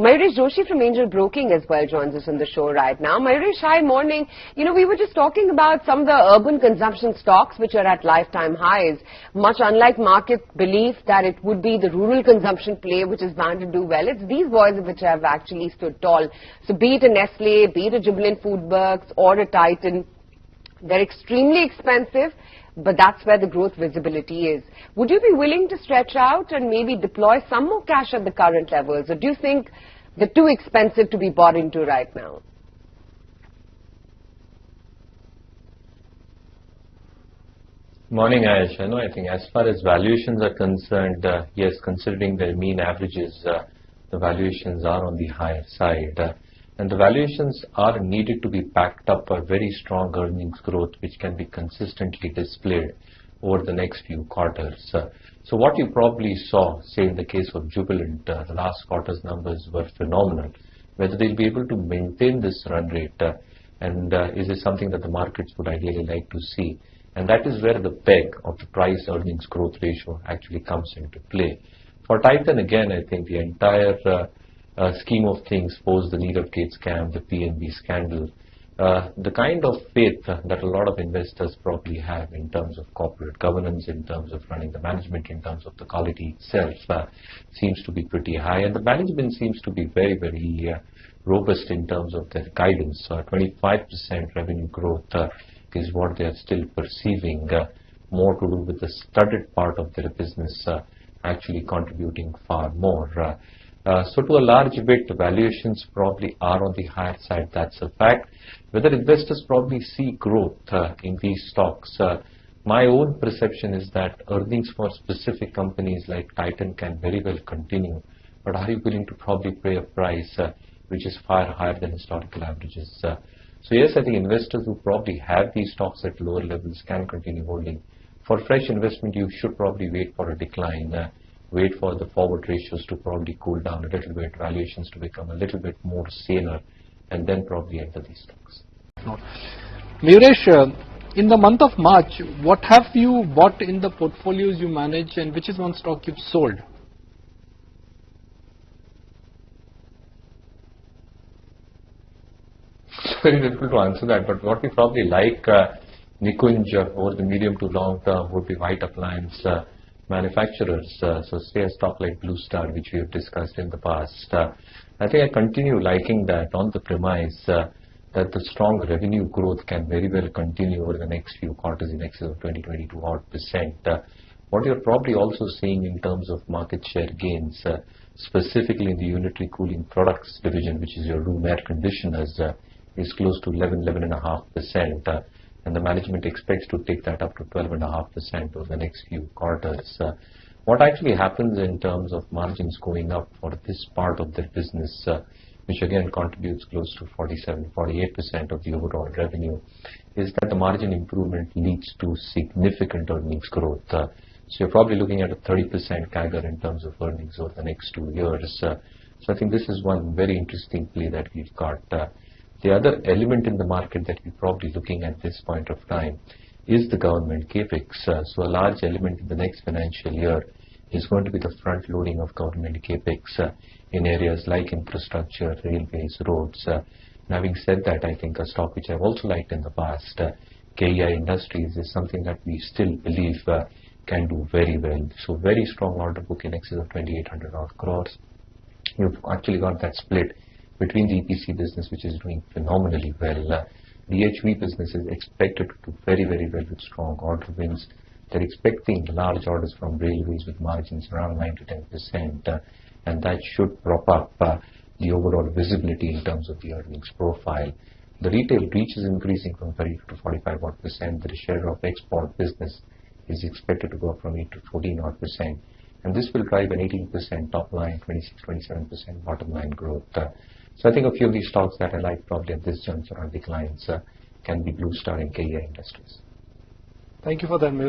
Mayuresh Joshi from Angel Broking as well joins us on the show right now. Mayuresh, hi, morning. You know, we were just talking about some of the urban consumption stocks which are at lifetime highs. Much unlike market belief that it would be the rural consumption play which is bound to do well, it's these boys which have actually stood tall. So be it a Nestle, be it a Jubilant FoodWorks or a Titan, they're extremely expensive, but that's where the growth visibility is. Would you be willing to stretch out and maybe deploy some more cash at the current levels, or do you think they're too expensive to be bought into right now? Morning, Ayesha. No, I think as far as valuations are concerned, yes, considering their mean averages, the valuations are on the higher side. And the valuations are needed to be backed up by very strong earnings growth, which can be consistently displayed over the next few quarters. So what you probably saw, say in the case of Jubilant, the last quarter's numbers were phenomenal. Whether they'll be able to maintain this run rate and is it something that the markets would ideally like to see? And that is where the peg of the price earnings growth ratio actually comes into play. For Titan, again, I think the entire scheme of things post the Neelavgate scam, the PNB scandal, the kind of faith that a lot of investors probably have in terms of corporate governance, in terms of running the management, in terms of the quality itself, seems to be pretty high. And the management seems to be very, very robust in terms of their guidance. 25% revenue growth is what they are still perceiving, more to do with the studded part of their business actually contributing far more. So to a large bit, the valuations probably are on the higher side. That's a fact. Whether investors probably see growth in these stocks, my own perception is that earnings for specific companies like Titan can very well continue. But are you willing to probably pay a price which is far higher than historical averages? So yes, I think investors who probably have these stocks at lower levels can continue holding. For fresh investment, you should probably wait for a decline. Wait for the forward ratios to probably cool down a little bit, valuations to become a little bit more saner, and then probably enter these stocks. Mayuresh, in the month of March, what have you bought in the portfolios you manage, and which is one stock you've sold? It's very difficult to answer that, but what we probably like Nikunj over the medium to long term would be white appliance manufacturers, so say a stock like Blue Star, which we have discussed in the past. I think I continue liking that on the premise that the strong revenue growth can very well continue over the next few quarters in excess of 20-22 odd%. What you're probably also seeing in terms of market share gains, specifically in the unitary cooling products division, which is your room air conditioners, is close to 11-11.5%. And the management expects to take that up to 12.5% over the next few quarters. What actually happens in terms of margins going up for this part of their business, which again contributes close to 47-48% of the overall revenue, is that the margin improvement leads to significant earnings growth. So you're probably looking at a 30% CAGR in terms of earnings over the next 2 years. So I think this is one very interesting play that we've got. The other element in the market that we're probably looking at this point of time is the government capex. So a large element in the next financial year is going to be the front loading of government capex in areas like infrastructure, railways, roads. And having said that, I think a stock which I've also liked in the past, KEI Industries, is something that we still believe can do very well. So very strong order book in excess of 2,800 odd crores. You've actually got that split between the EPC business, which is doing phenomenally well. The HV business is expected to do very, very well with strong order wins. They're expecting large orders from railways with margins around 9-10%, and that should prop up the overall visibility in terms of the earnings profile. The retail reach is increasing from 30 to 45 odd percent. The share of export business is expected to go up from 8 to 14 odd percent, and this will drive an 18% top line, 26-27% bottom line growth. So I think a few of these stocks that I like probably at this juncture on declines can be Blue Star and KEI Industries. Thank you for that, Mayuresh.